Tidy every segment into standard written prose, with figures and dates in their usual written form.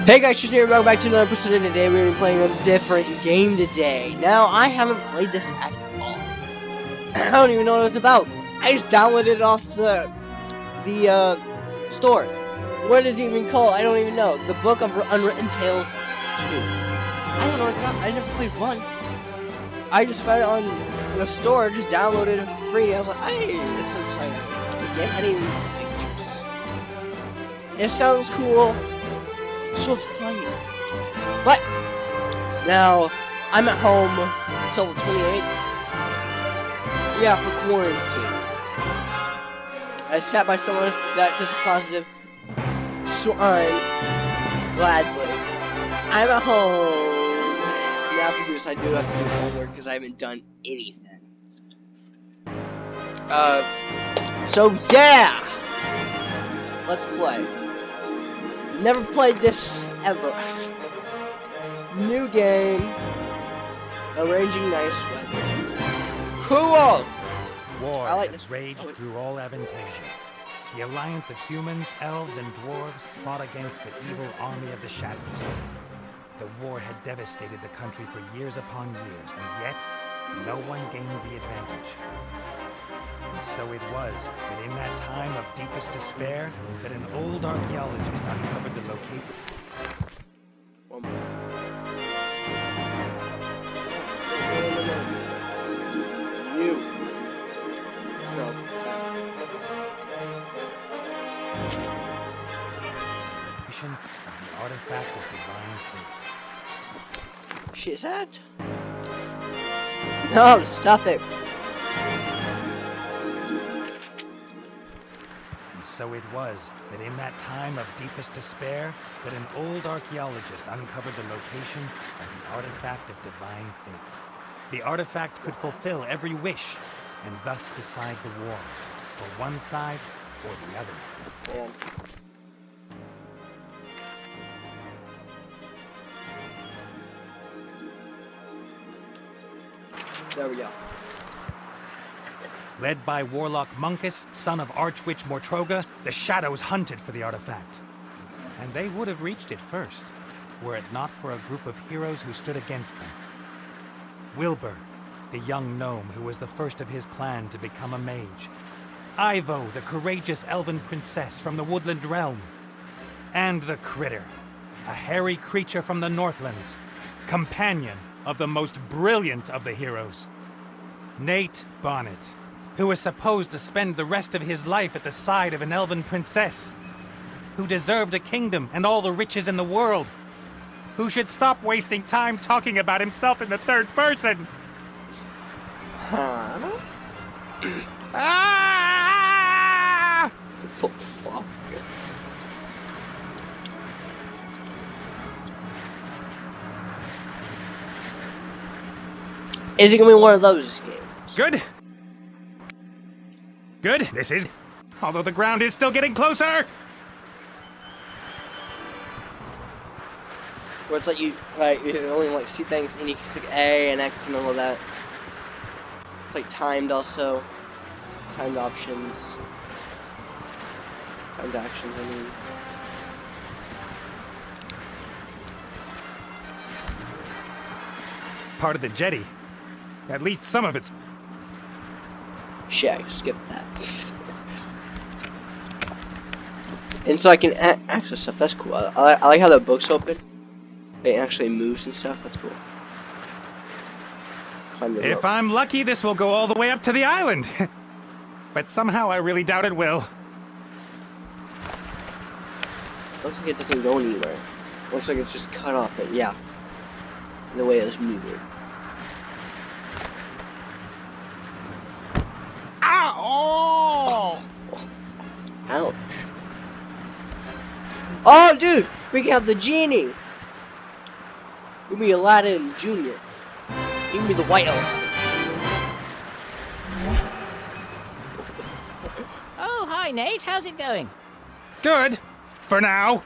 Hey guys, just here, welcome back to another episode. And today we're playing a different game today. Now, I haven't played this at all. I don't even know what it's about. I just downloaded it off the store. What is it even called? I don't even know. The Book of Unwritten Tales 2. I don't know what it's about. I never played one. I just found it on the store, just downloaded it for free. I was like, hey, this looks like a game. I didn't even look at pictures. It sounds cool. So let's play it. But now I'm at home until the 28th. Yeah, for quarantine. I sat by someone that tested positive, so I'm gladly. I'm at home. Now for this, I do have to do homework because I haven't done anything. So yeah, let's play. Never played this ever. New game. Arranging nice weather. Cool! War I like had this. raged through all Avantasia. The alliance of humans, elves, and dwarves fought against the evil army of the Shadows. The war had devastated the country for years upon years, and yet, no one gained the advantage. And so it was that in that time of deepest despair, that an old archaeologist uncovered the location. One more. You. No. Of the artifact of divine fate. Shit's that? No, stop it. And so it was that in that time of deepest despair, that an old archaeologist uncovered the location of the artifact of divine fate. The artifact could fulfill every wish, and thus decide the war, for one side or the other. Man. There we go. Led by Warlock Munkus, son of Archwitch Mortroga, the Shadows hunted for the artifact. And they would have reached it first, were it not for a group of heroes who stood against them. Wilbur, the young gnome who was the first of his clan to become a mage. Ivo, the courageous elven princess from the Woodland Realm. And the Critter, a hairy creature from the Northlands, companion of the most brilliant of the heroes. Nate Bonnet, who was supposed to spend the rest of his life at the side of an elven princess, who deserved a kingdom and all the riches in the world, who should stop wasting time talking about himself in the third person. Huh? Ah! Oh, fuck. Is it gonna be one of those games? Good. Good, this is. Although the ground is still getting closer. Where it's like you only like see things and you can click A and X and all of that. It's like timed also. Timed options. Timed actions, I mean. Part of the jetty. At least some of it's. Shit, I skipped that. And so I can access stuff, that's cool. I like how the book's open. It actually moves and stuff, that's cool. Climb the If rope. I'm lucky, this will go all the way up to the island. But somehow I really doubt it will. Looks like it doesn't go anywhere. Looks like it's just cut off it, yeah. The way it was moving. Ow! Ouch. Oh, dude! We can have the genie! Give me Aladdin Jr. Give me the white elephant. Oh, hi, Nate. How's it going? Good. For now.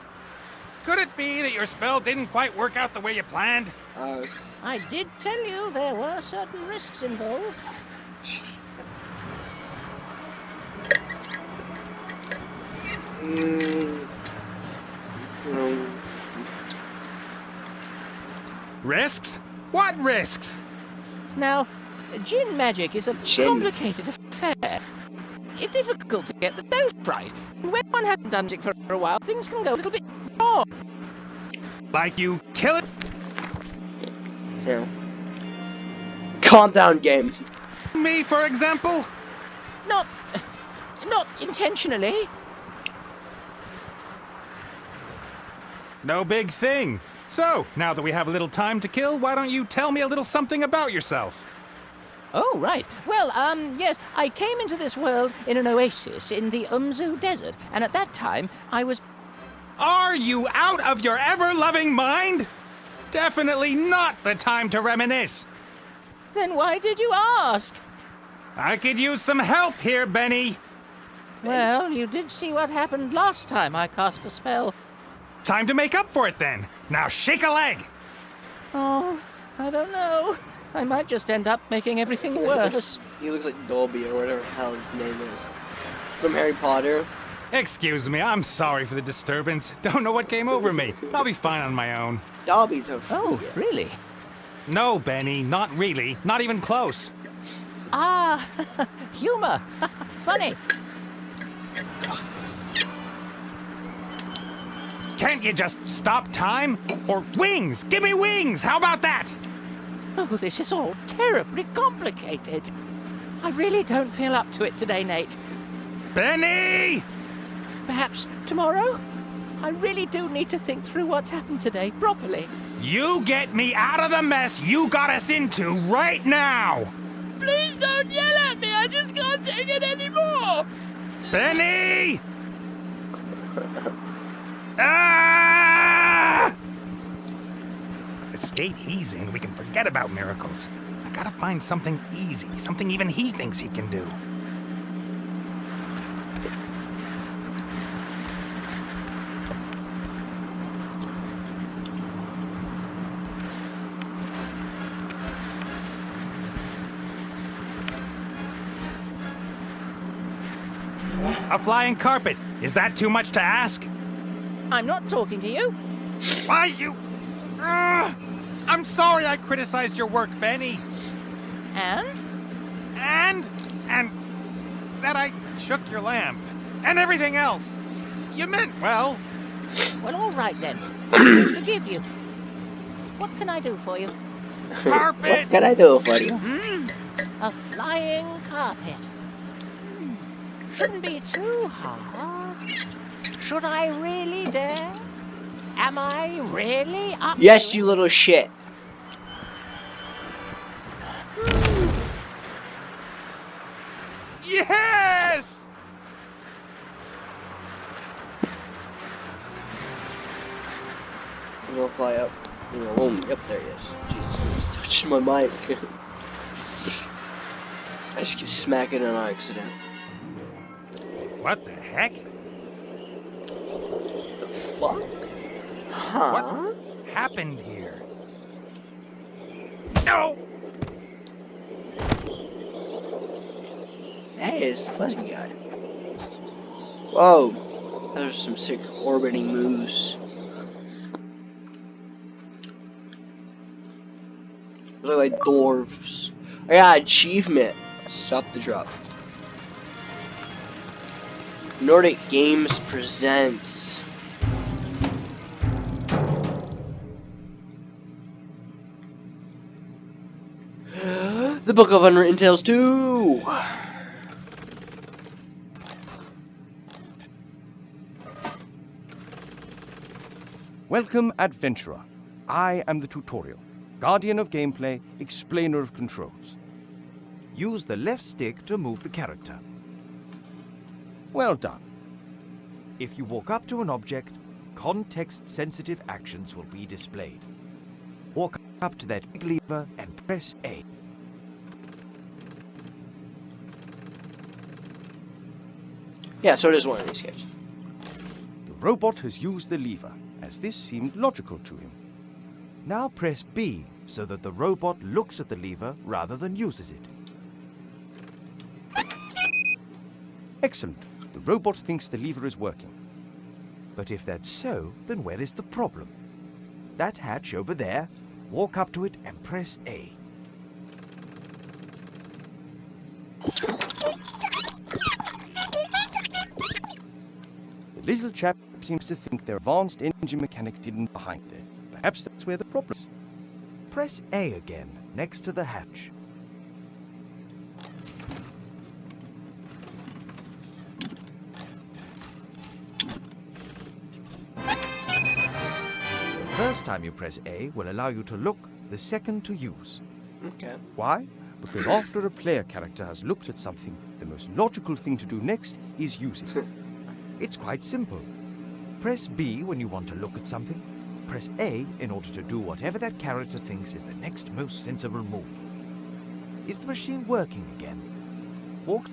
Could it be that your spell didn't quite work out the way you planned? I did tell you there were certain risks involved. Risks? What risks? Now, Jinn magic is a Jinn. complicated affair. It's difficult to get the dose right. And when one hasn't done it for a while, things can go a little bit wrong. Like you kill it? Yeah. Calm down, game. Me, for example? Not intentionally. No big thing. So, now that we have a little time to kill, why don't you tell me a little something about yourself? Oh, right. Well, yes, I came into this world in an oasis in the Umzu Desert, and at that time, I was... Are you out of your ever-loving mind? Definitely not the time to reminisce. Then why did you ask? I could use some help here, Benny. Well, you did see what happened last time I cast a spell. Time to make up for it then. Now shake a leg. Oh, I don't know. I might just end up making everything worse. He looks like Dolby or whatever the hell his name is. From Harry Potter. Excuse me, I'm sorry for the disturbance. Don't know what came over me. I'll be fine on my own. Dobby's a Oh, really? No, Benny, not really. Not even close. Ah, humor. Funny. Can't you just stop time? Or wings! Give me wings! How about that? Oh, this is all terribly complicated. I really don't feel up to it today, Nate. Benny! Perhaps tomorrow? I really do need to think through what's happened today properly. You get me out of the mess you got us into right now! Please don't yell at me. I just can't take it anymore. Benny! Ah! The state he's in, we can forget about miracles. I gotta find something easy, something even he thinks he can do. A flying carpet. Is that too much to ask? I'm not talking to you. Why you... I'm sorry I criticized your work, Benny. And? And that I shook your lamp. And everything else. You meant well. Well, all right then. I forgive you. What can I do for you? Carpet! What can I do for you? A flying carpet. Shouldn't be too hard. Should I really dare? Am I really up? Yes, you little shit. Yes! I'm gonna fly up. Boom. Yep, there he is. Jesus, I just touched my mic. I just keep smacking it on accident. What the heck? The fuck? Huh? What happened here? No! Hey, it's the fuzzy guy. Whoa. There's some sick orbiting moves. Those look like dwarves. Oh yeah, achievement. Stop the drop. Nordic Games presents. The Book of Unwritten Tales 2! Welcome, Adventurer. I am the tutorial, guardian of gameplay, explainer of controls. Use the left stick to move the character. Well done. If you walk up to an object, context-sensitive actions will be displayed. Walk up to that big lever and press A. Yeah, so does one of these guys. The robot has used the lever, as this seemed logical to him. Now press B, so that the robot looks at the lever rather than uses it. Excellent. The robot thinks the lever is working. But if that's so, then where is the problem? That hatch over there, Walk up to it and press A. The little chap seems to think there are advanced engine mechanics hidden behind there. Perhaps that's where the problem is. Press A again, next to the hatch. The first time you press A will allow you to look, the second to use. Okay. Why? Because after a player character has looked at something, the most logical thing to do next is use it. It's quite simple. Press B when you want to look at something. Press A in order to do whatever that character thinks is the next most sensible move. Is the machine working again? Walk.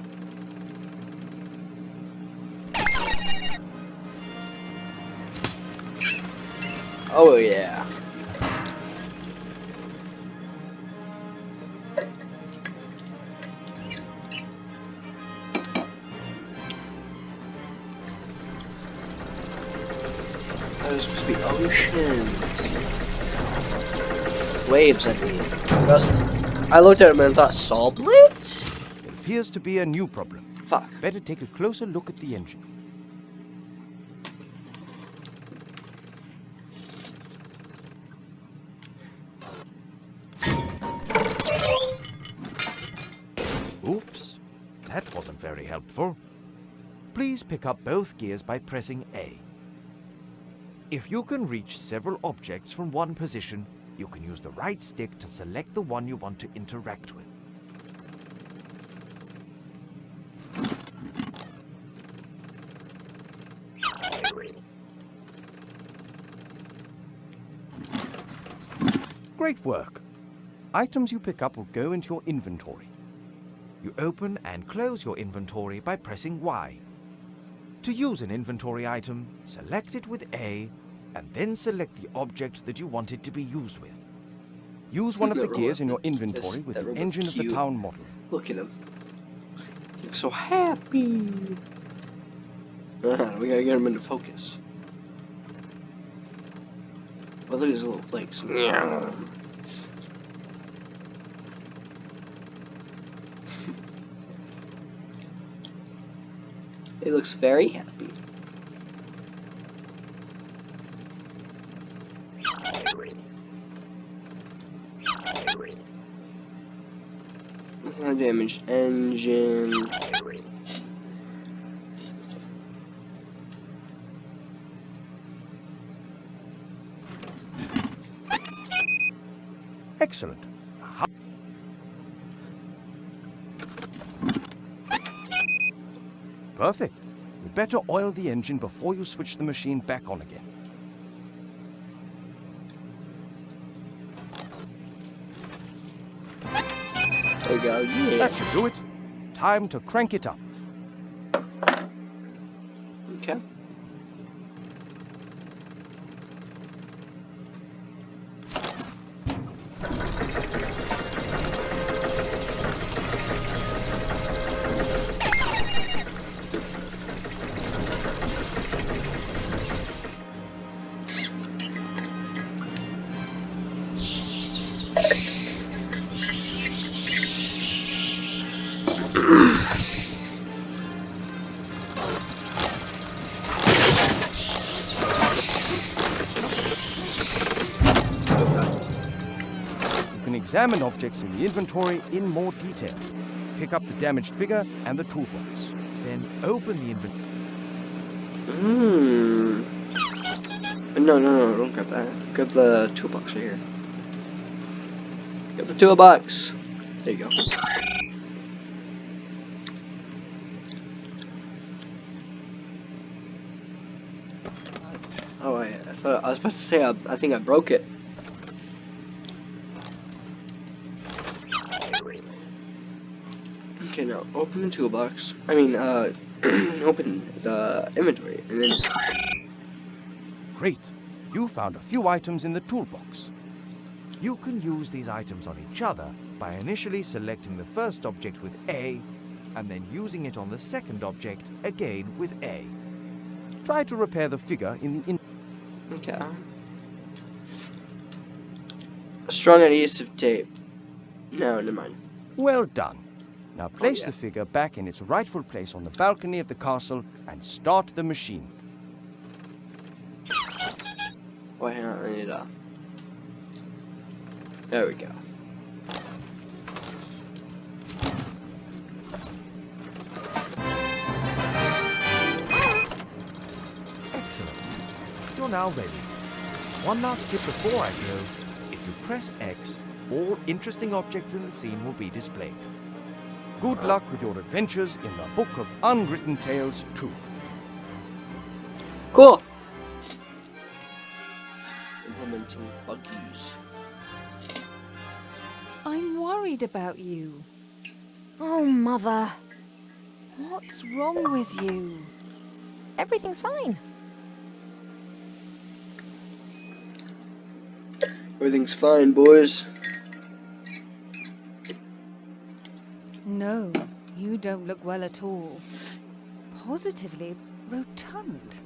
Oh yeah. There's supposed to be oceans. Waves, I mean. I looked at them and thought, saw blades? There appears to be a new problem. Fuck. Better take a closer look at the engine. Oops, that wasn't very helpful. Please pick up both gears by pressing A. If you can reach several objects from one position, you can use the right stick to select the one you want to interact with. Great work. Items you pick up will go into your inventory. You open and close your inventory by pressing Y. To use an inventory item, select it with A, and then select the object that you want it to be used with. Use one of the gears in your inventory with the engine of the town model. Look at him. He looks so happy. We gotta get him into focus. Oh, look at his little flakes. He looks very happy. Damaged engine. Excellent. Perfect. You better oil the engine before you switch the machine back on again. There we go, yeah. That should do it. Time to crank it up. Okay. Examine objects in the inventory in more detail. Pick up the damaged figure and the toolbox. Then open the inventory. No, don't grab that. Grab the toolbox right here. Grab the toolbox. There you go. Oh, I thought I was about to say I think I broke it. Okay, now open the toolbox. I mean, open the inventory, and then. Great. You found a few items in the toolbox. You can use these items on each other by initially selecting the first object with A, and then using it on the second object again with A. Try to repair the figure in the Okay. Strong adhesive tape. No, never mind. Well done. Now place yeah. the figure back in its rightful place on the balcony of the castle and start the machine. Oh, hang on, I need to... There we go. Excellent. You're now ready. One last tip before I go. If you press X, all interesting objects in the scene will be displayed. Good luck with your adventures in the Book of Unwritten Tales 2. Cool! Implementing buggies. I'm worried about you. Oh, Mother. What's wrong with you? Everything's fine. Everything's fine, boys. No, you don't look well at all. Positively rotund.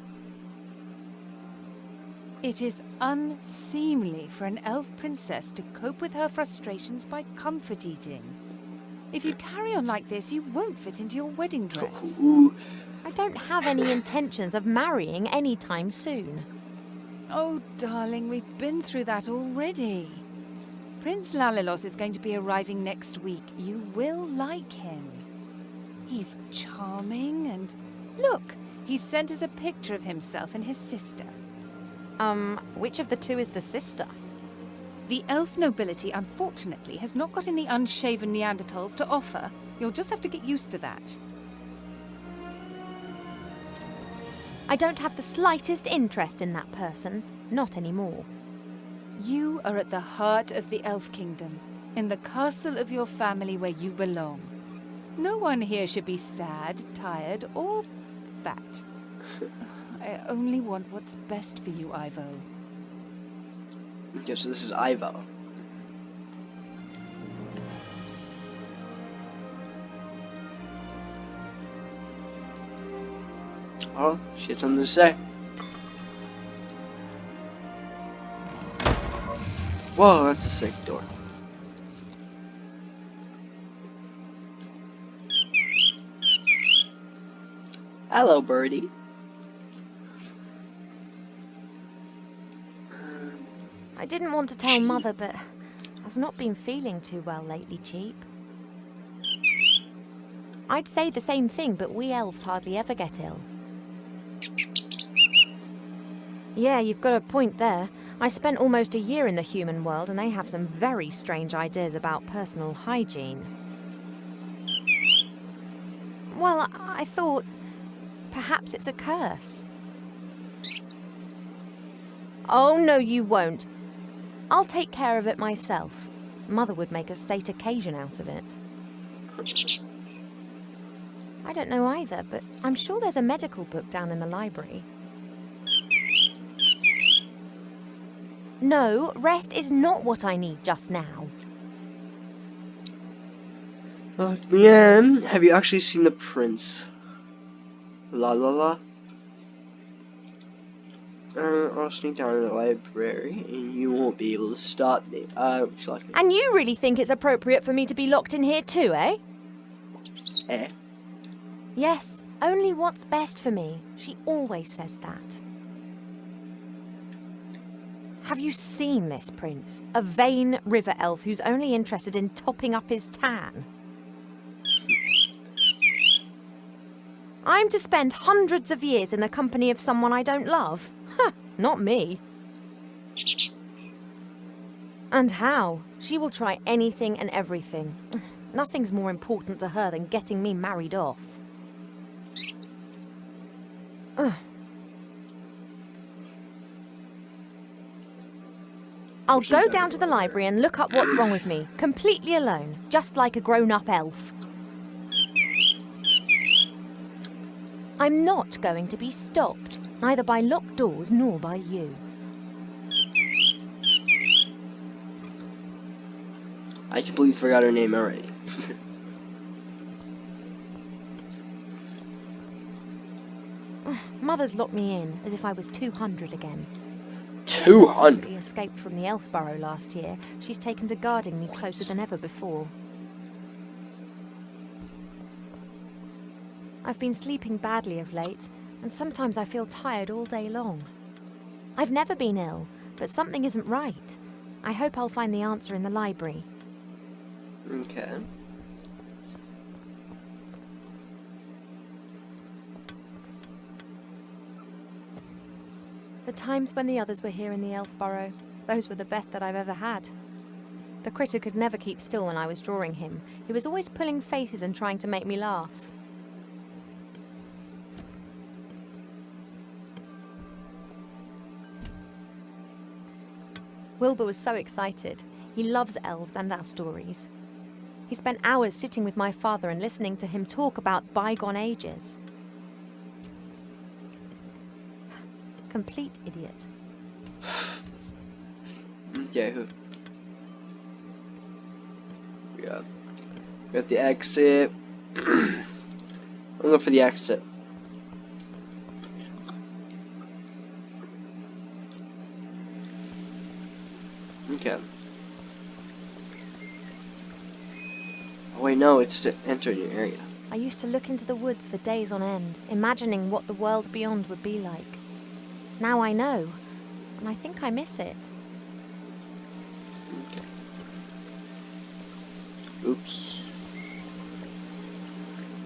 It is unseemly for an elf princess to cope with her frustrations by comfort eating. If you carry on like this, you won't fit into your wedding dress. Ooh. I don't have any intentions of marrying anytime soon. Oh, darling, we've been through that already. Prince Lalilos is going to be arriving next week. You will like him. He's charming and... Look, he sent us a picture of himself and his sister. Which of the two is the sister? The elf nobility, unfortunately, has not got any unshaven Neanderthals to offer. You'll just have to get used to that. I don't have the slightest interest in that person. Not anymore. You are at the heart of the Elf Kingdom, in the castle of your family where you belong. No one here should be sad, tired, or fat. I only want what's best for you, Ivo. Okay, so this is Ivo. Oh, she had something to say. Whoa, that's a sick door. Hello, birdie. I didn't want to tell Mother, but I've not been feeling too well lately, Cheap. I'd say the same thing, but we elves hardly ever get ill. Yeah, you've got a point there. I spent almost a year in the human world, and they have some very strange ideas about personal hygiene. Well, I thought perhaps it's a curse. Oh, no, you won't. I'll take care of it myself. Mother would make a state occasion out of it. I don't know either, but I'm sure there's a medical book down in the library. No, rest is not what I need just now. Leanne, have you actually seen the prince? La la la. I'll sneak down to the library, and you won't be able to stop me. Select me. And you really think it's appropriate for me to be locked in here too, eh? Eh? Yes, only what's best for me. She always says that. Have you seen this prince? A vain river elf who's only interested in topping up his tan. I'm to spend hundreds of years in the company of someone I don't love? Huh, not me. And how? She will try anything and everything. Nothing's more important to her than getting me married off. Ugh. I'll go down to the library and look up what's wrong with me, completely alone, just like a grown-up elf. I'm not going to be stopped, neither by locked doors nor by you. I completely forgot her name already. Mother's locked me in, as if I was 200 again. Since I 200. secretly escaped from the Elf Burrow last year, she's taken to guarding me closer than ever before. I've been sleeping badly of late, and sometimes I feel tired all day long. I've never been ill, but something isn't right. I hope I'll find the answer in the library. Okay. The times when the others were here in the Elf Burrow, those were the best that I've ever had. The critter could never keep still when I was drawing him. He was always pulling faces and trying to make me laugh. Wilbur was so excited. He loves elves and our stories. He spent hours sitting with my father and listening to him talk about bygone ages. Complete idiot. Okay. We got the exit. I'm going for the exit. Okay. Oh wait, no, it's to enter your area. I used to look into the woods for days on end, imagining what the world beyond would be like. Now I know, and I think I miss it. Okay. Oops.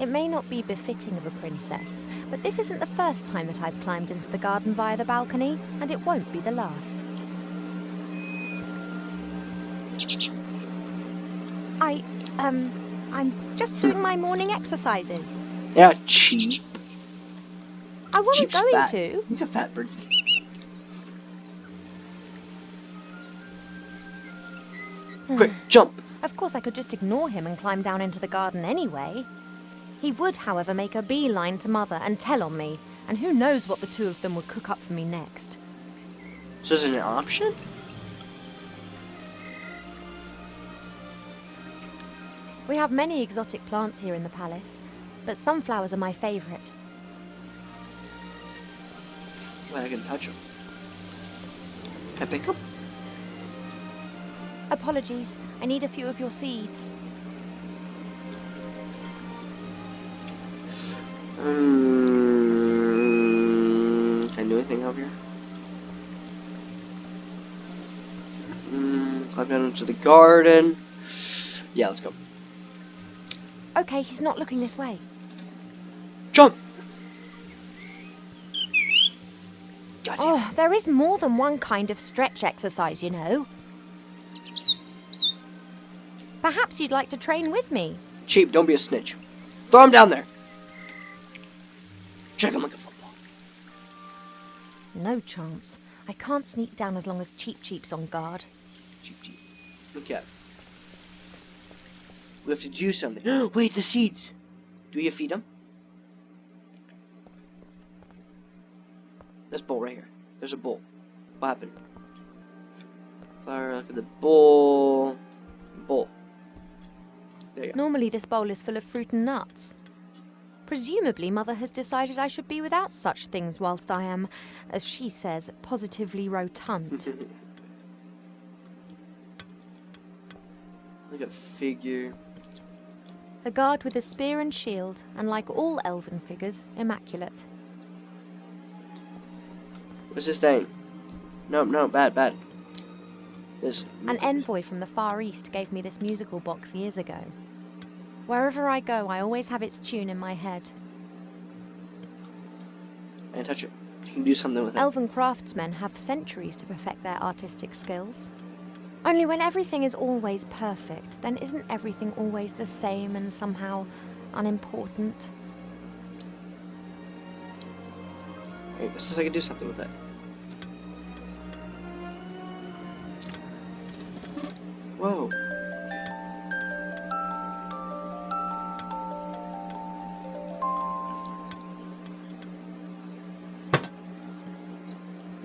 It may not be befitting of a princess, but this isn't the first time that I've climbed into the garden via the balcony, and it won't be the last. I'm just doing my morning exercises. Yeah, cheap. I wasn't Cheap's going fat. to. He's a fat bird. Quick, jump. Of course, I could just ignore him and climb down into the garden anyway. He would, however, make a beeline to Mother and tell on me, and who knows what the two of them would cook up for me next. So is it an option? We have many exotic plants here in the palace, but sunflowers are my favourite. Well, I can touch them. Can I pick them? Apologies, I need a few of your seeds. Can I do anything over here? Climb down into the garden. Yeah, let's go. Okay, he's not looking this way. Jump! Gotcha. Oh, there is more than one kind of stretch exercise, you know. Perhaps you'd like to train with me. Cheap, don't be a snitch. Throw him down there. Check him like a football. No chance. I can't sneak down as long as Cheap's on guard. Cheap. Look at it. We have to do something. Wait, the seeds. Do you feed them? This bowl right here. There's a bowl. What happened? Fire, look at the bowl. Bowl. There you go. Normally this bowl is full of fruit and nuts. Presumably Mother has decided I should be without such things whilst I am, as she says, positively rotund. Look at figure. A guard with a spear and shield, and like all elven figures, immaculate. What's this thing? No, bad. This. An envoy from the Far East gave me this musical box years ago. Wherever I go, I always have its tune in my head. And touch it. You can do something with it. Elven craftsmen have centuries to perfect their artistic skills. Only when everything is always perfect, then isn't everything always the same and somehow unimportant? Wait, it says I can do something with it. Whoa.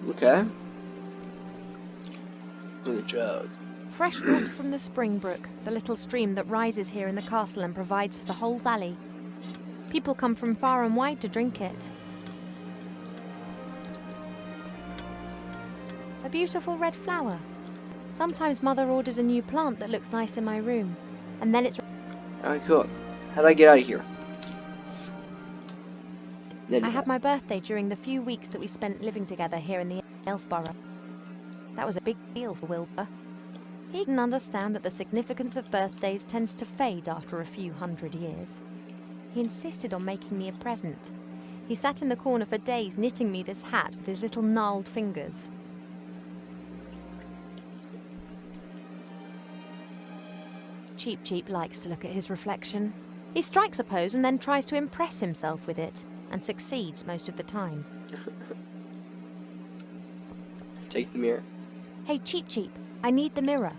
Okay. With a jug. Fresh water from the Springbrook, the little stream that rises here in the castle and provides for the whole valley. People come from far and wide to drink it. A beautiful red flower. Sometimes Mother orders a new plant that looks nice in my room. And then it's... Alright, cool. How do I get out of here? I had my birthday during the few weeks that we spent living together here in the Elfborough. That was a big deal for Wilbur. He didn't understand that the significance of birthdays tends to fade after a few hundred years. He insisted on making me a present. He sat in the corner for days knitting me this hat with his little gnarled fingers. Cheep Cheep likes to look at his reflection. He strikes a pose and then tries to impress himself with it, and succeeds most of the time. Take the mirror. Hey, Cheep Cheep, I need the mirror.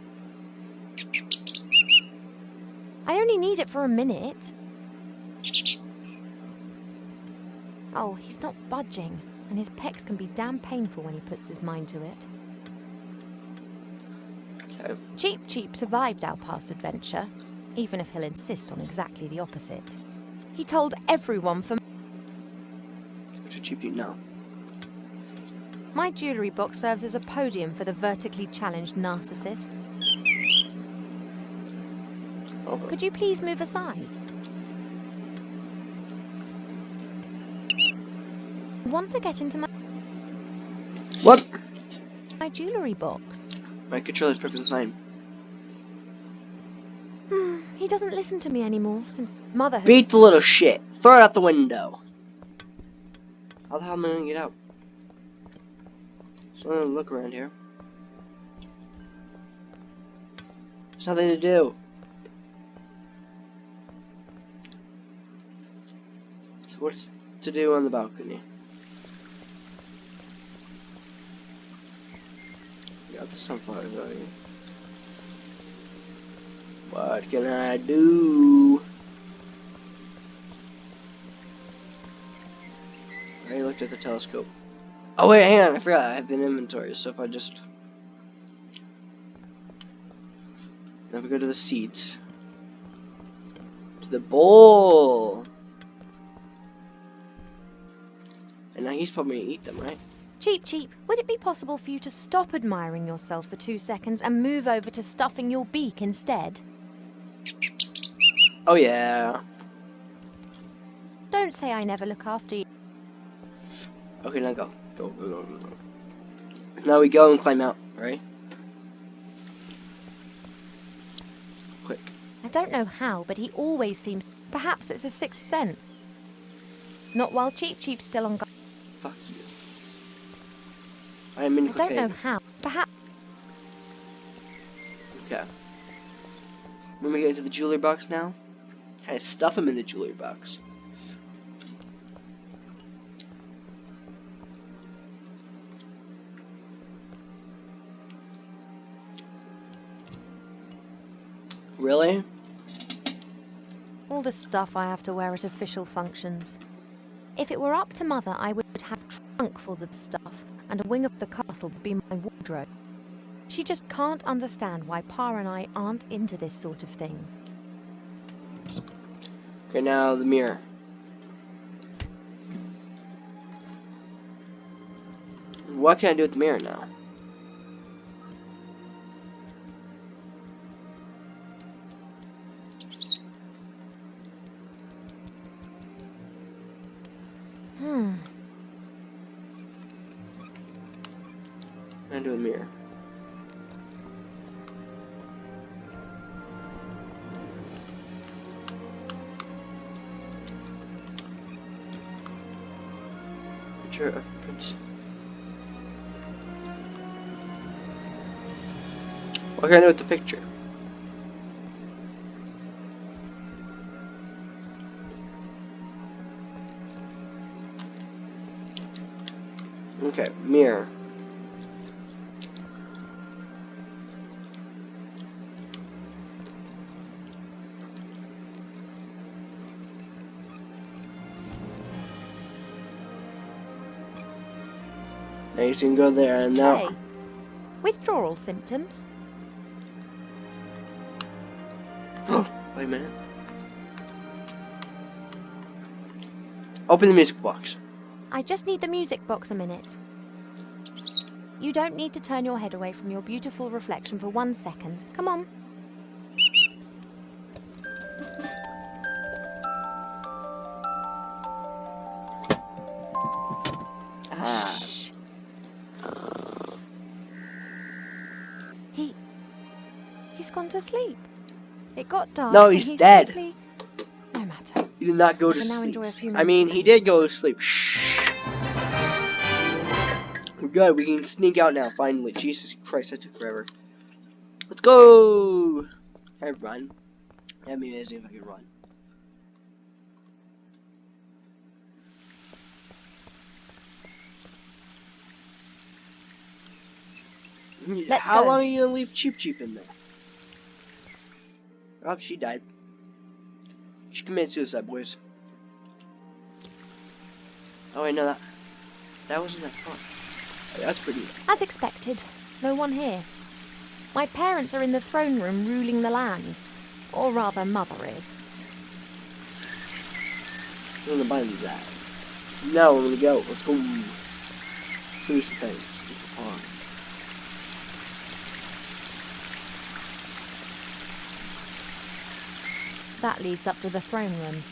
I only need it for a minute. Oh, he's not budging, and his pecs can be damn painful when he puts his mind to it. Okay. Cheep Cheep survived our past adventure, even if he'll insist on exactly the opposite. He told everyone for... What should Cheep do now? My jewellery box serves as a podium for the vertically challenged narcissist. Oh. Could you please move aside? Want to get into What? my jewellery box? My controller's perfectly fine. He doesn't listen to me anymore since Mother has... Beat the little shit. Throw it out the window. How the hell am I gonna get out? So I'm gonna look around here. There's nothing to do. So what's to do on the balcony? Got the sunflowers out here. What can I do? I already looked at the telescope. Oh wait, hang on, I forgot I have an inventory, so if I just... Now we go to the seeds. To the bowl! And now he's probably gonna eat them, right? Cheep Cheep, would it be possible for you to stop admiring yourself for 2 seconds and move over to stuffing your beak instead? Oh yeah. Don't say I never look after you. Okay, now go. Go, go, go, go, go. Now we go and climb out, right? Quick. I don't know how, but he always seems... Perhaps it's a sixth sense. Not while Cheep Cheep's still on guard. Fuck you. I'm in I don't know how. Perhaps... Okay. When we get into the jewelry box now, can I stuff him in the jewelry box? Really? all the stuff I have to wear at official functions. If it were up to Mother, I would have trunkfuls of stuff, and a wing of the castle would be my wardrobe. She just can't understand why Pa and I aren't into this sort of thing. Okay, now the mirror. What can I do with the mirror now? What can I do with the mirror? Picture of Prince. What can I do with the picture? Okay, mirror. Now you can go there and now. Hey, withdrawal symptoms? Wait a minute. Open the music box. I just need the music box a minute. You don't need to turn your head away from your beautiful reflection for 1 second. Come on. Ah. Shh. He's gone to sleep. It got dark. No, and he's dead. Simply... No matter. He did not go to can now sleep. enjoy a few I moments mean, of he did peace. go to sleep. Shh. We're good. We can sneak out now, finally. Jesus Christ, that took forever. Let's go! Can I run? That'd be amazing if I could run. Let's How go. long are you gonna leave Cheep Cheep in there? Oh, she died. She committed suicide, boys. Oh wait, no, that wasn't that fun. That's pretty. As expected, no one here. My parents are in the throne room ruling the lands. Or rather, Mother is. Where the button's at? Now we're gonna go. Let's go. Here's the thing. Sneak upon. That leads up to the throne room.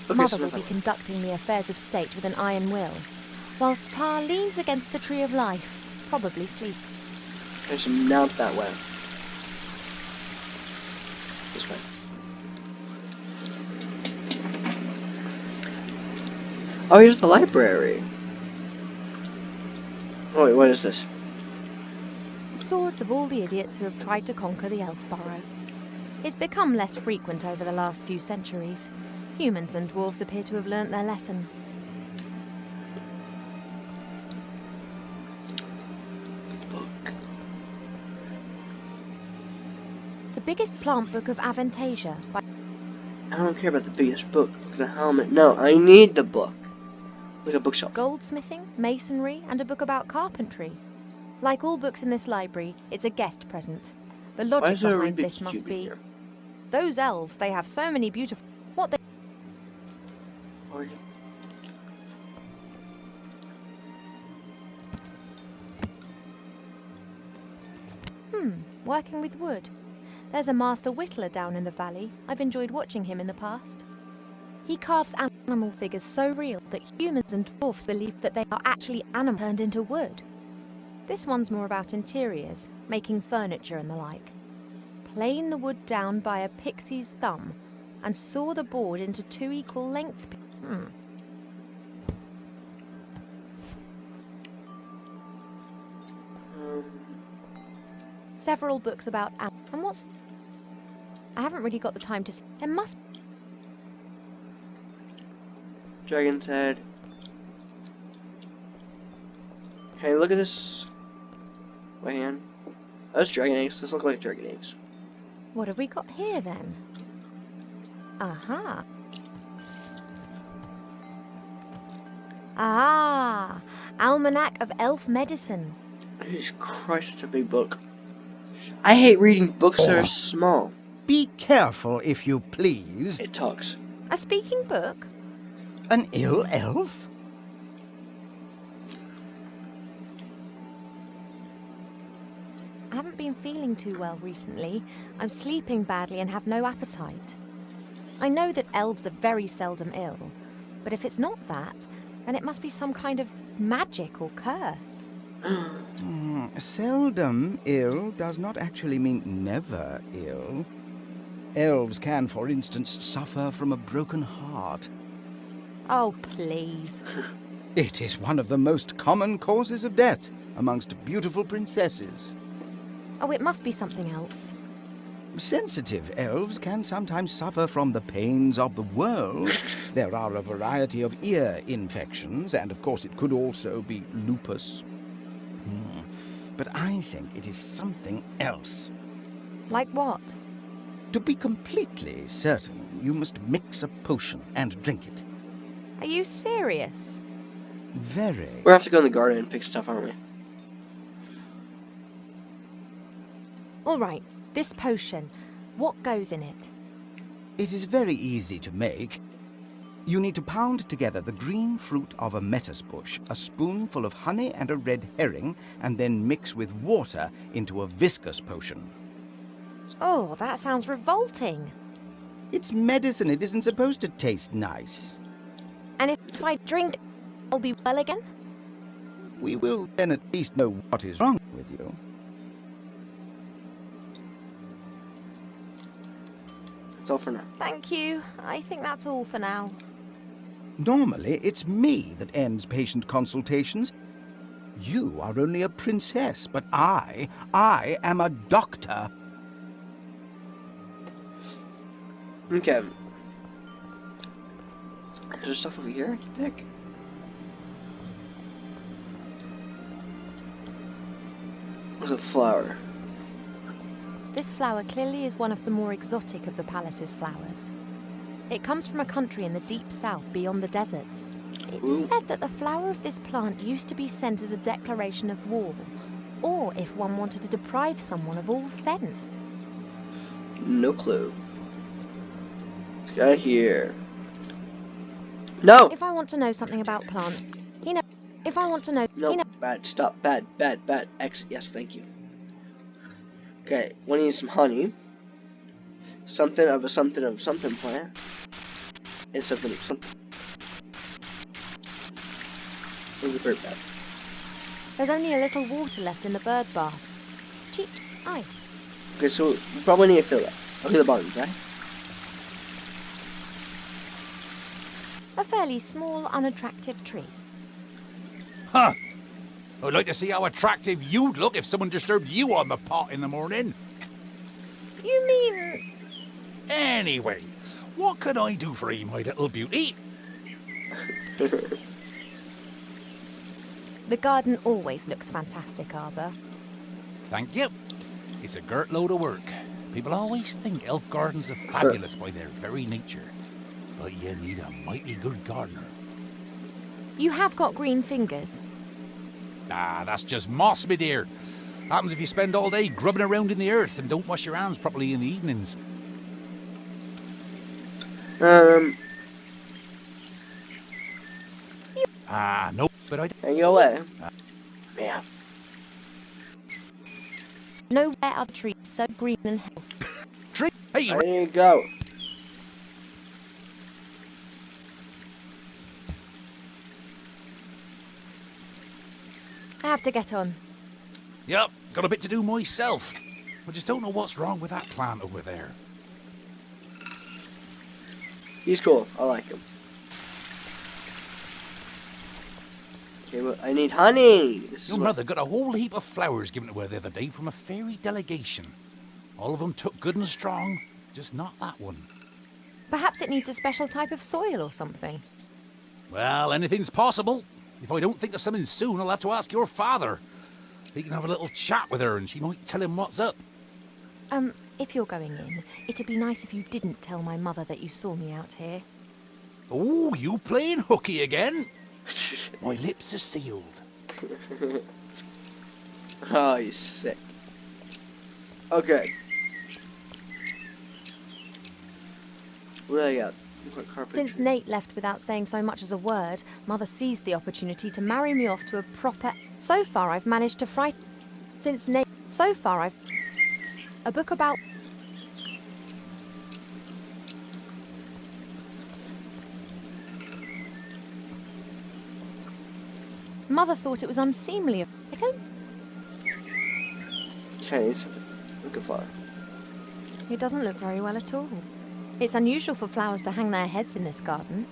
Okay, Mother so will be conducting the affairs of state with an iron will, whilst Pa leans against the tree of life, probably sleep. I should mount that way. This way. Oh, here's the library. Oh wait, what is this? Swords of all the idiots who have tried to conquer the Elfburrow. It's become less frequent over the last few centuries. Humans and dwarves appear to have learnt their lesson. Book. The biggest plant book of Avantasia by I don't care about the biggest book. The helmet. No, I need the book. Like a bookshelf. goldsmithing, masonry, and a book about carpentry. Like all books in this library, it's a guest present. The Why logic is there a behind Rubik's this must Cube in be here? those elves, they have so many beautiful... What they... Or- working with wood. There's a master whittler down in the valley. I've enjoyed watching him in the past. He carves animal figures so real that humans and dwarfs believe that they are actually animals turned into wood. This one's more about interiors, making furniture and the like. Plane the wood down by a pixie's thumb and saw the board into 2 equal length. Several books about and what's... I haven't really got the time to see. There must... Dragon's head. Okay, look at this. Wait, hand. Those dragon eggs. Those look like dragon eggs. What have we got here then? Aha. Ah, Almanac of Elf Medicine. Jesus Christ, it's a big book. I hate reading books that are small. Be careful, if you please. It talks. A speaking book? An ill elf? I haven't been feeling too well recently. I'm sleeping badly and have no appetite. I know that elves are very seldom ill, but if it's not that, then it must be some kind of magic or curse. Seldom ill does not actually mean never ill. Elves can, for instance, suffer from a broken heart. Oh, please. It is one of the most common causes of death amongst beautiful princesses. Oh, it must be something else. Sensitive elves can sometimes suffer from the pains of the world. There are a variety of ear infections, and of course it could also be lupus. But I think it is something else. Like what? To be completely certain, you must mix a potion and drink it. Are you serious? Very. We'll have to go in the garden and pick stuff, aren't we? All right, this potion. What goes in it? It is very easy to make. You need to pound together the green fruit of a metis bush, a spoonful of honey and a red herring, and then mix with water into a viscous potion. Oh, that sounds revolting. It's medicine. It isn't supposed to taste nice. And if I drink, I'll be well again? We will then at least know what is wrong with you. That's all for now. Thank you. I think that's all for now. Normally, it's me that ends patient consultations. You are only a princess, but I am a doctor. Okay. There's stuff over here I can pick. There's a flower. This flower clearly is one of the more exotic of the palace's flowers. It comes from a country in the deep south beyond the deserts. It's Ooh. said that the flower of this plant used to be sent as a declaration of war, or if one wanted to deprive someone of all scent. No clue. Let's get out of here. No! If I want to know something about plants, if I want to know, No, bad, stop, bad, X, yes, thank you. Okay, we need some honey. Something of something plant. And something of something. Where's the bird bath? There's only a little water left in the bird bath. Cheap, aye. Okay, so we probably need to fill that. Okay, the buttons, eh? A fairly small, unattractive tree. Huh. I'd like to see how attractive you'd look if someone disturbed you on the pot in the morning. You mean... Anyway, what can I do for you, my little beauty? The garden always looks fantastic, Arbor. Thank you. It's a girt load of work. People always think elf gardens are fabulous by their very nature. But you need a mighty good gardener. You have got green fingers. Ah, that's just moss, my dear. Happens if you spend all day grubbing around in the earth and don't wash your hands properly in the evenings. No, but I... Hang your way. Yeah. Nowhere are trees so green and healthy. Tree? Hey, There you go. I have to get on. Yep, got a bit to do myself. I just don't know what's wrong with that plant over there. He's cool. I like him. Okay, well, I need honey. This is Your what- mother got a whole heap of flowers given to her the other day from a fairy delegation. All of them took good and strong, just not that one. Perhaps it needs a special type of soil or something. Well, anything's possible. If I don't think of something soon, I'll have to ask your father. He can have a little chat with her and she might tell him what's up. If you're going in, it'd be nice if you didn't tell my mother that you saw me out here. Oh, you playing hooky again? My lips are sealed. Oh, he's sick. Okay. What do I got? What carpet? Since Nate left without saying so much as a word, Mother seized the opportunity to marry me off to a proper... So far I've managed to frighten... Since Nate... So far I've... A book about... Mother thought it was unseemly of... I don't... Okay, I need something. Look at flower. It doesn't look very well at all. It's unusual for flowers to hang their heads in this garden.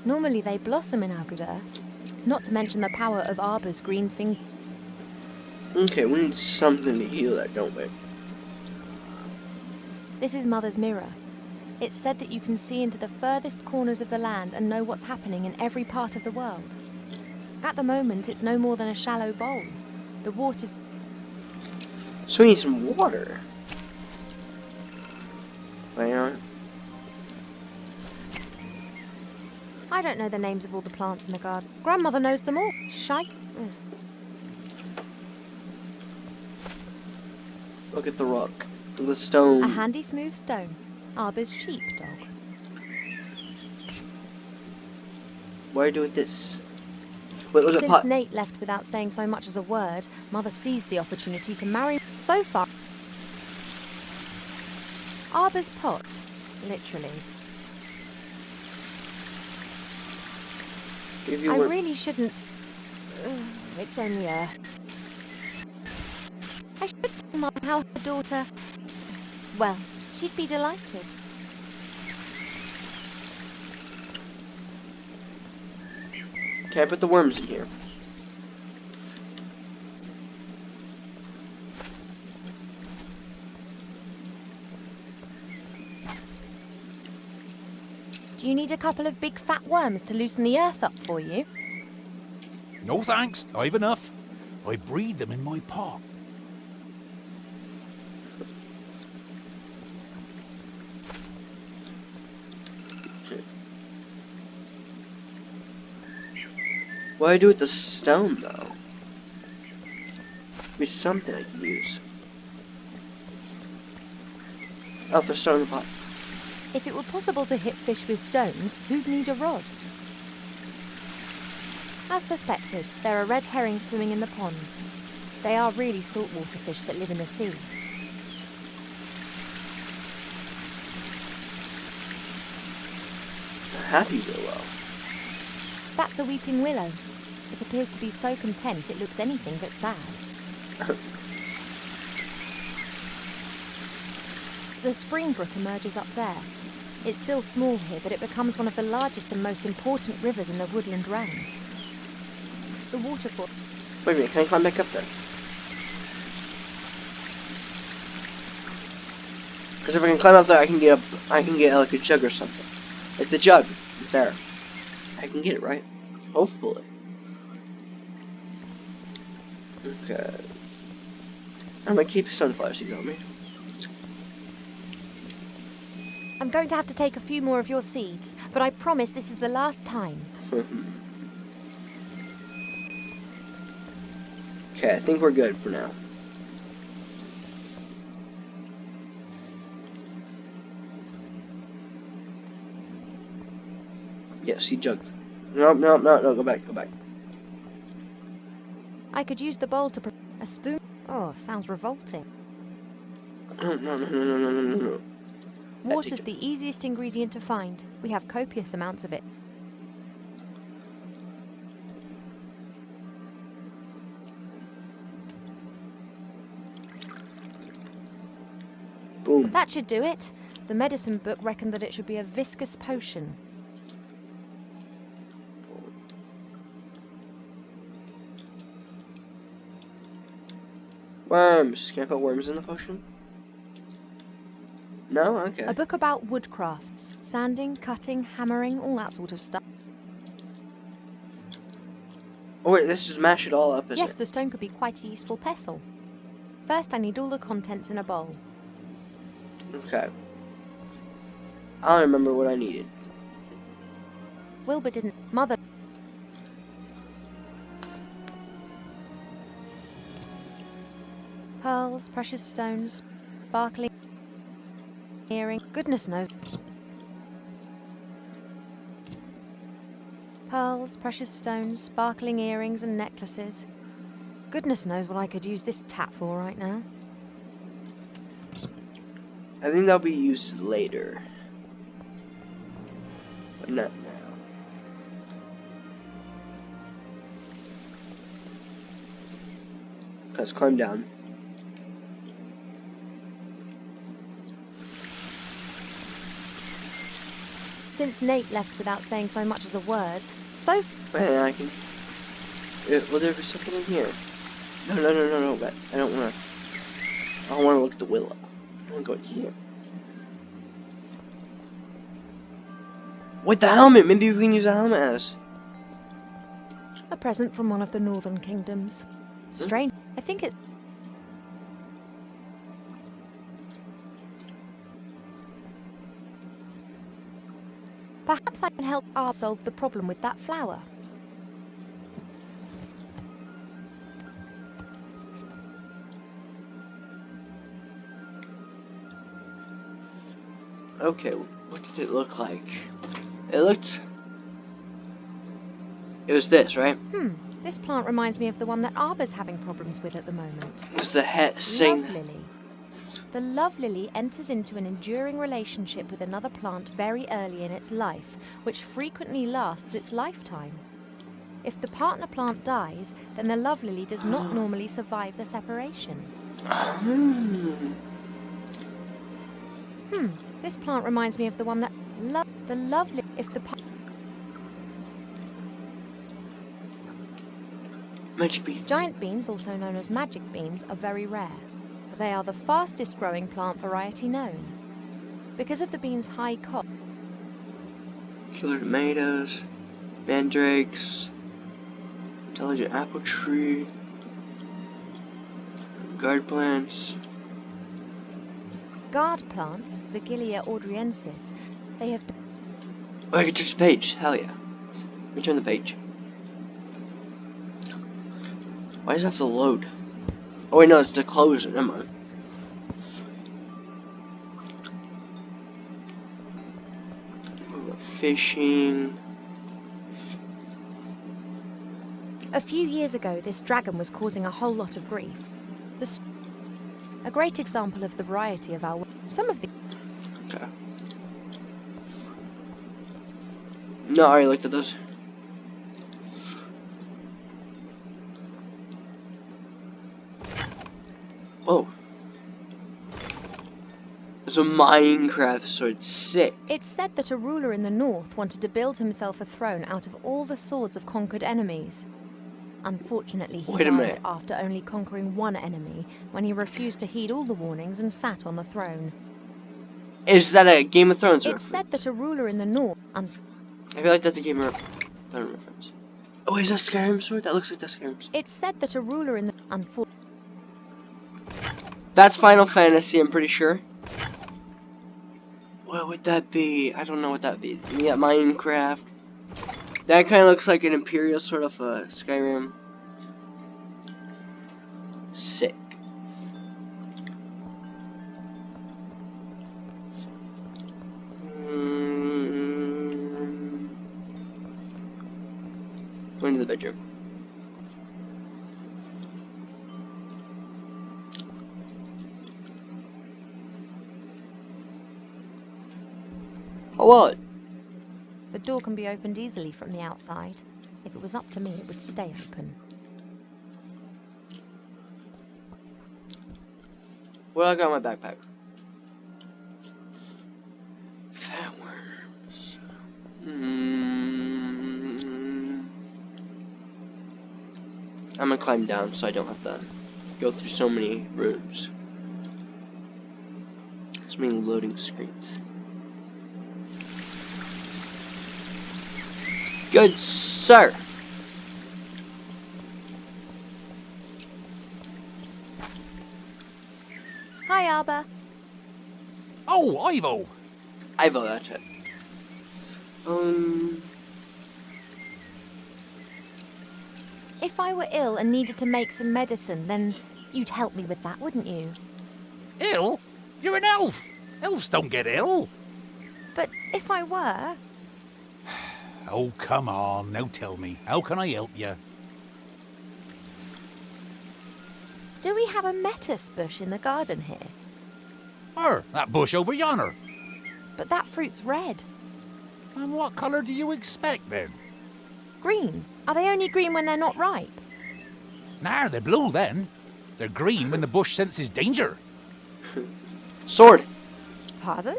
Normally they blossom in our good earth. Not to mention the power of Arbor's green finger. Okay, we need something to heal that, don't we? This is Mother's mirror. It's said that you can see into the furthest corners of the land and know what's happening in every part of the world. At the moment, it's no more than a shallow bowl. The water's... So we need some water. Hang on. I don't know the names of all the plants in the garden. Grandmother knows them all. Shite. Look at the rock. The stone. A handy smooth stone. Arbor's sheepdog. Why are you doing this? Wait, look at Since Pot. Nate left without saying so much as a word, Mother seized the opportunity to marry. So far, Arbor's pot, literally. If you I were... really shouldn't. It's only Earth. I should tell Mum how her daughter. Well, she'd be delighted. Okay, I put the worms in here. Do you need a couple of big fat worms to loosen the earth up for you? No thanks, I've enough. I breed them in my pot. What do I do with the stone, though? Be something I can use. Oh, there's stone in the pot. If it were possible to hit fish with stones, who'd need a rod? As suspected, there are red herrings swimming in the pond. They are really saltwater fish that live in the sea. A happy willow. That's a weeping willow. It appears to be so content it looks anything but sad. The spring brook emerges up there. It's still small here, but it becomes one of the largest and most important rivers in the woodland round. The waterfall. Wait a minute, can I climb back up there? Because if I can climb up there, I can get like a jug or something. Like the jug, there. I can get it, right? Hopefully. Okay. I'm gonna keep sunflower seeds on me. I'm going to have to take a few more of your seeds, but I promise this is the last time. Okay, I think we're good for now. Yeah, seed jug. No, go back. I could use the bowl to a spoon. Oh, sounds revolting. No. Water's the easiest ingredient to find. We have copious amounts of it. Boom. That should do it. The medicine book reckoned that it should be a viscous potion. Worms. Can I put worms in the potion? No? Okay. A book about woodcrafts. Sanding, cutting, hammering, all that sort of stuff. Oh wait, let's just mash it all up, is Yes, it? the stone could be quite a useful pestle. First, I need all the contents in a bowl. Okay. I don't remember what I needed. Wilbur didn't. Mother. Pearls, precious stones, sparkling earring. Goodness knows. Pearls, precious stones, sparkling earrings and necklaces. Goodness knows what I could use this tap for right now. I think that'll be used later. But not now. Let's climb down. Since Nate left without saying so much as a word, so Man, I can... will there be something in here? No, but I don't want to... I don't want to look at the willow. I want to go in here. With the helmet! Maybe we can use a helmet as... a present from one of the northern kingdoms. Strange. I think it's... Perhaps I can help R solve the problem with that flower. Okay, what did it look like? It looked... It was this, right? This plant reminds me of the one that Arbor's having problems with at the moment. It was the same. Love lily. The love lily enters into an enduring relationship with another plant very early in its life, which frequently lasts its lifetime. If the partner plant dies, then the love lily does not normally survive the separation. This plant reminds me of the one that the lovely. If the Magic beans. giant beans, also known as magic beans, are very rare. They are the fastest growing plant variety known. Because of the bean's high cost, Killer tomatoes, mandrakes, intelligent apple tree, guard plants. guard plants, Vigilia ordriensis, they have Oh, I can touch the page. Hell yeah. Let me turn the page. Why does it have to load? Oh wait, no, it's to close it. Never mind. Fishing. A few years ago, this dragon was causing a whole lot of grief. A great example of the variety of our. Some of the. Okay. No, I already looked at those. Oh. There's a Minecraft sword. Sick. It's said that a ruler in the north wanted to build himself a throne out of all the swords of conquered enemies. Unfortunately, he Wait a died minute. after only conquering one enemy when he refused to heed all the warnings and sat on the throne. Is that a Game of Thrones It's reference? said that a ruler in the north. I feel like that's a Game of Thrones reference. Oh, is that Skyrim sword? That looks like that Skyrim sword. It's said that a ruler in the. That's Final Fantasy, I'm pretty sure. What would that be? I don't know what that would be. Yeah, Minecraft. That kind of looks like an Imperial sort of Skyrim. Sick. Going to the bedroom. Oh, what? The door can be opened easily from the outside. If it was up to me, it would stay open. What I got in my backpack? Fat worms. I'm gonna climb down so I don't have to go through so many rooms. There's many loading screens. Good sir. Hi, Arbor. Oh, Ivo! Ivo, that's it. If I were ill and needed to make some medicine, then you'd help me with that, wouldn't you? Ill? You're an elf! Elves don't get ill! But if I were... Oh, come on, now tell me, how can I help you? Do we have a metis bush in the garden here? That bush over yonder. But that fruit's red. And what colour do you expect, then? Green. Are they only green when they're not ripe? Nah, they're blue, then. They're green when the bush senses danger. Sword. Pardon?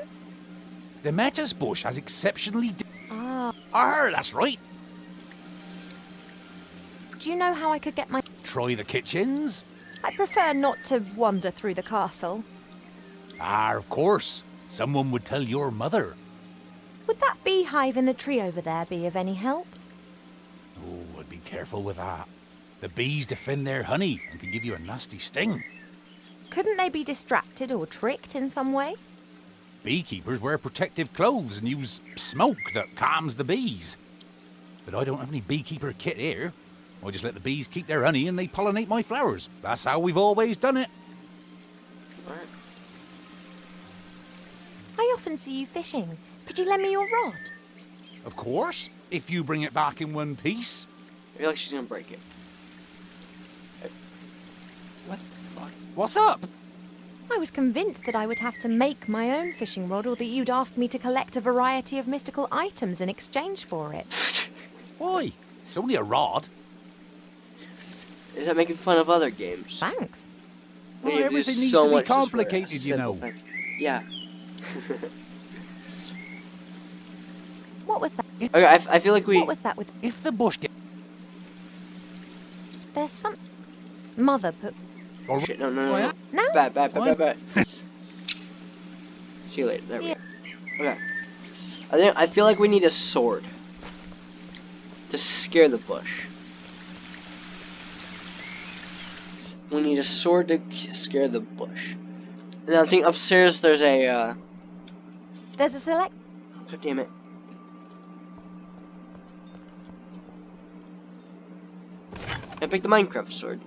The metis bush has exceptionally... Ah. That's right. Do you know how I could get my... Try the kitchens. I prefer not to wander through the castle. Of course. Someone would tell your mother. Would that beehive in the tree over there be of any help? Oh, I'd be careful with that. The bees defend their honey and can give you a nasty sting. Couldn't they be distracted or tricked in some way? Beekeepers wear protective clothes and use smoke that calms the bees. But I don't have any beekeeper kit here. I just let the bees keep their honey and they pollinate my flowers. That's how we've always done it. I often see you fishing. Could you lend me your rod? Of course, if you bring it back in one piece. I feel like she's gonna break it. What the fuck? What's up? I was convinced that I would have to make my own fishing rod or that you'd ask me to collect a variety of mystical items in exchange for it. Why? It's only a rod. Is that making fun of other games? Thanks. Well, You do everything needs so to be much just for a complicated, you simple know. thing. Yeah. What was that? Okay, I feel like we. What was that with... If the bush gets... There's some... Mother put... Shit, no. No? Bad. See you later. There See we go. Okay. I feel like we need a sword to scare the bush. We need a sword to scare the bush. And I think upstairs there's a. There's a select... God damn it. I picked the Minecraft sword.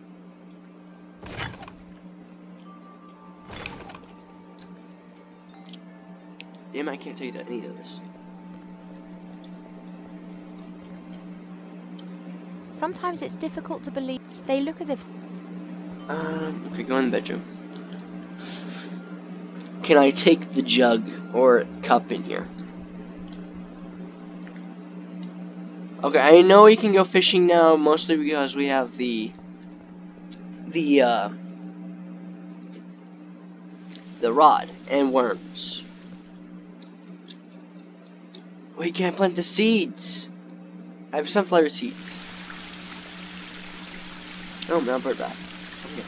Damn, I can't take any of this. Sometimes it's difficult to believe. They look as if... Okay, go in the bedroom. Can I take the jug or cup in here? Okay, I know we can go fishing now, mostly because we have the rod and worms. We can't plant the seeds. I have sunflower seeds. Oh, now bird back. Okay.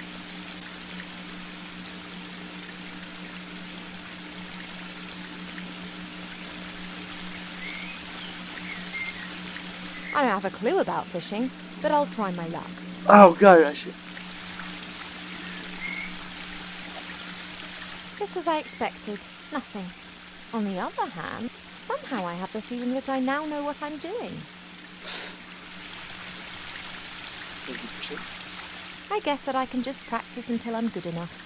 I don't have a clue about fishing, but I'll try my luck. Oh god, I should. Just as I expected, nothing. On the other hand, somehow I have the feeling that I now know what I'm doing. I guess that I can just practice until I'm good enough.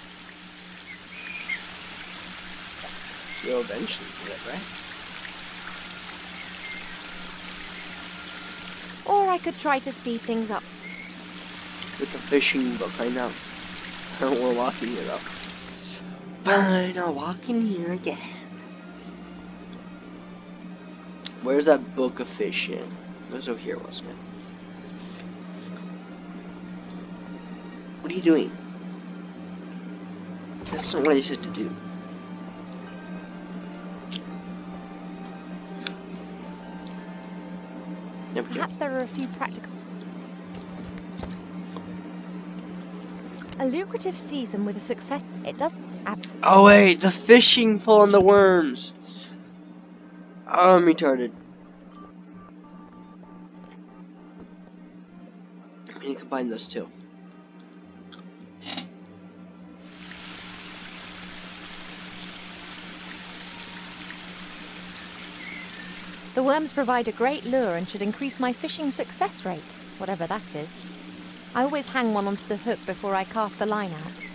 You'll eventually do it, right? Or I could try to speed things up. With the fishing book, I know. I don't want to walk in here though. Fine, I'll walk in here again. Where's that book of fishing? It was over here, wasn't it? What are you doing? That's not what I said to do. There we go. Perhaps there are a few practical... A lucrative season with a success... It does... Oh wait, the fishing pole on the worms. Oh, I'm retarded. I need to combine those two. The worms provide a great lure and should increase my fishing success rate, whatever that is. I always hang one onto the hook before I cast the line out.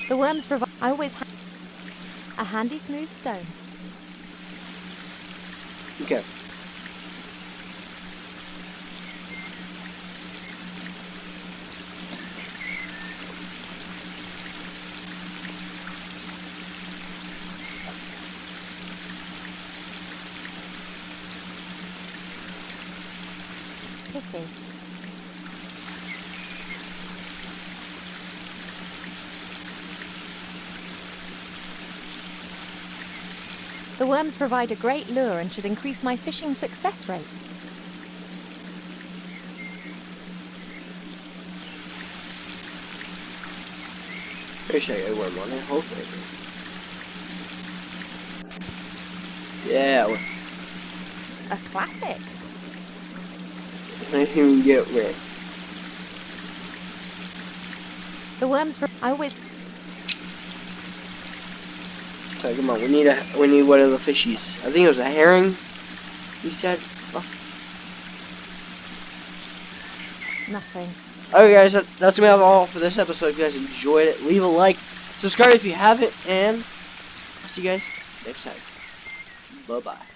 The worms provide... I always hang... A handy smooth stone. Okay. Pity. The worms provide a great lure and should increase my fishing success rate. Pretty sure I got a worm on it, hopefully. Yeah, A classic. I didn't even get wet. The worms... I always... Okay, come on, we need one of the fishies. I think it was a herring. You said. Oh. Nothing. Okay, guys, that's gonna have all for this episode. If you guys enjoyed it, leave a like, Subscribe if you haven't, and I'll see you guys next time. Bye-bye.